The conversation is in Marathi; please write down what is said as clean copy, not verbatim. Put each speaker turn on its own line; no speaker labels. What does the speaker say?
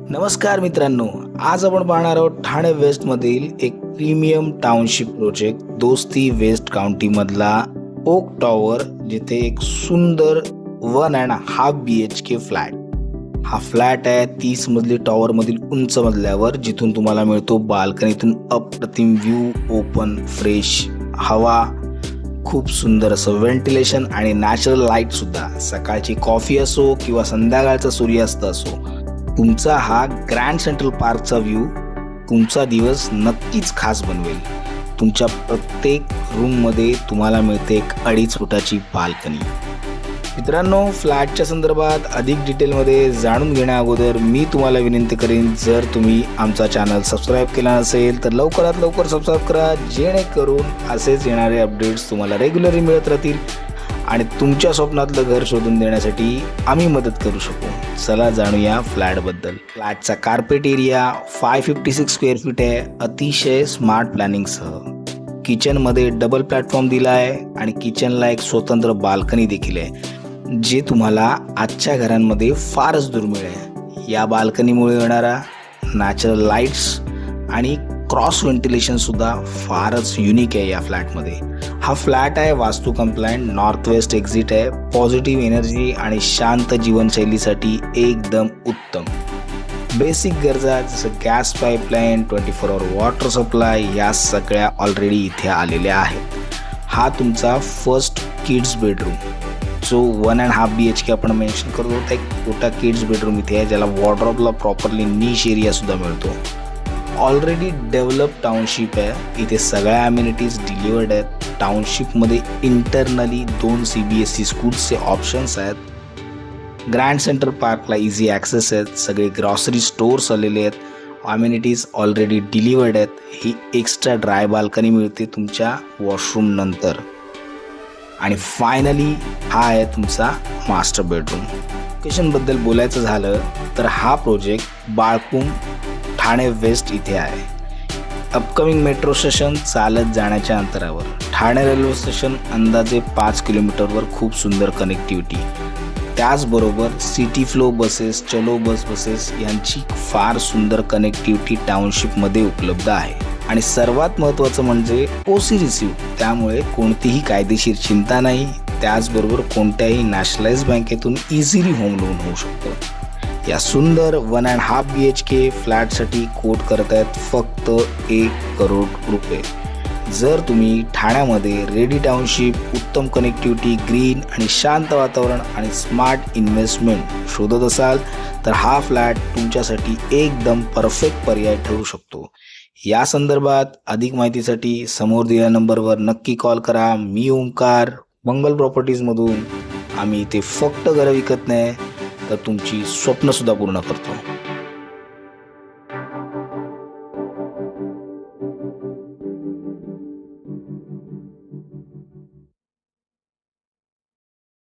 नमस्कार मित्रांनो, आज आपण पाहणार आहोत ठाणे वेस्ट मधील एक प्रीमियम टाउनशिप प्रोजेक्ट दोस्ती वेस्ट काउंटी मधला ओक टॉवर, जिथे एक सुंदर 1.5 BHK फ्लॅट. हा फ्लॅट आहे 30 मजली टॉवर मधील उंच मजल्यावर, जिथून तुम्हाला मिळतो बाल्कनीतून अप्रतिम व्ह्यू, ओपन फ्रेश हवा, खूप सुंदर असं व्हेंटिलेशन आणि नॅचरल लाईट सुद्धा. सकाळची कॉफी असो किंवा संध्याकाळचा सूर्यास्त असो, तुमचा हा ग्रँड सेंट्रल पार्कचा व्ह्यू तुमचा दिवस नक्कीच खास बनवेल. तुमच्या प्रत्येक रूममध्ये तुम्हाला मिळते एक 2.5 फुटाची बाल्कनी. मित्रांनो, फ्लॅटच्या संदर्भात अधिक डिटेलमध्ये जाणून घेण्या अगोदर मी तुम्हाला विनंती करेन, जर तुम्ही आमचा चॅनल सबस्क्राईब केला नसेल तर लवकरात लवकर सबस्क्राईब करा, जेणेकरून असेच येणारे अपडेट्स तुम्हाला रेग्युलरली मिळत राहतील आणि तुमच्या स्वप्नातलं घर शोधून देण्यासाठी आम्ही मदत करू शकू. चला जाणूया फ्लॅटबद्दल. फ्लॅटचा कार्पेट एरिया 556 स्क्वेअर फीट आहे, अतिशय स्मार्ट प्लॅनिंगसह. किचनमध्ये डबल प्लॅटफॉर्म दिला आहे आणि किचनला एक स्वतंत्र बाल्कनी देखील आहे, जे तुम्हाला आजच्या घरांमध्ये फारच दुर्मिळ आहे. या बाल्कनीमुळे येणारा नॅचरल लाईट्स आणि क्रॉस व्हेंटिलेशन सुद्धा फारच युनिक आहे या फ्लॅटमध्ये. हा फ्लॅट आहे वास्तू कंप्लायंट, नॉर्थ वेस्ट एक्झिट आहे, पॉझिटिव्ह एनर्जी आणि शांत जीवनशैलीसाठी एकदम उत्तम. बेसिक गरजा जसं गॅस पाईपलाईन, 24 आवर वॉटर सप्लाय, या सगळ्या ऑलरेडी इथे आलेल्या आहेत. हा तुमचा फर्स्ट किड्स बेडरूम, जो 1.5 BHK आपण मेन्शन करतो, एक छोटा किड्स बेडरूम इथे आहे, ज्याला वॉर्डरोबला प्रॉपरली नीश एरिया सुद्धा मिळतो. ऑलरेडी डेव्हलप टाउनशिप आहे, इथे सगळ्या अम्युनिटीज डिलिव्हर्ड आहेत. टाउनशिपमध्ये इंटरनली 2 CBSE स्कूल्सचे ऑप्शन्स आहेत. ग्रँड सेंटर पार्कला इझी ॲक्सेस आहेत, सगळे ग्रॉसरी स्टोअर्स आलेले आहेत, अम्युनिटीज ऑलरेडी डिलिव्हर्ड आहेत. ही एक्स्ट्रा ड्राय बाल्कनी मिळते तुमच्या वॉशरूम नंतर. आणि फायनली हा आहे तुमचा मास्टर बेडरूम. लोकेशनबद्दल बोलायचं झालं तर हा प्रोजेक्ट बाळकुम, ठाणे वेस्ट इथे आहे. अपकमिंग मेट्रो स्टेशन चालत जाण्याच्या अंतरावर. ठाणे रेल्वे स्टेशन अंदाजे 5 किलोमीटरवर, खूप सुंदर कनेक्टिव्हिटी. त्याचबरोबर सिटी फ्लो बसेस, चलो बसेस यांची फार सुंदर कनेक्टिव्हिटी टाउनशिपमध्ये उपलब्ध आहे. आणि सर्वात महत्त्वाचं म्हणजे OC रिसिव्ह, त्यामुळे कोणतीही कायदेशीर चिंता नाही. त्याचबरोबर कोणत्याही नॅशनलाइज बँकेतून इझिली होम लोन होऊ शकतं. या सुंदर 1.5 BHK फ्लॅटसाठी कोट करत आहेत फक्त 1 करोड रुपये. जर तुम्ही ठाण्यामध्ये रेडी टाउनशिप, उत्तम कनेक्टिव्हिटी, ग्रीन आणि शांत वातावरण आणि स्मार्ट इन्व्हेस्टमेंट शोधत असाल तर हा फ्लॅट तुमच्यासाठी एकदम परफेक्ट पर्याय ठरू शकतो. या संदर्भात अधिक माहितीसाठी समोर दिलेल्या नंबरवर नक्की कॉल करा. मी ओंकार, मंगल प्रॉपर्टीजमधून. आम्ही इथे फक्त घरं विकत नाही, तर तुमची स्वप्नसुद्धा पूर्ण करतो.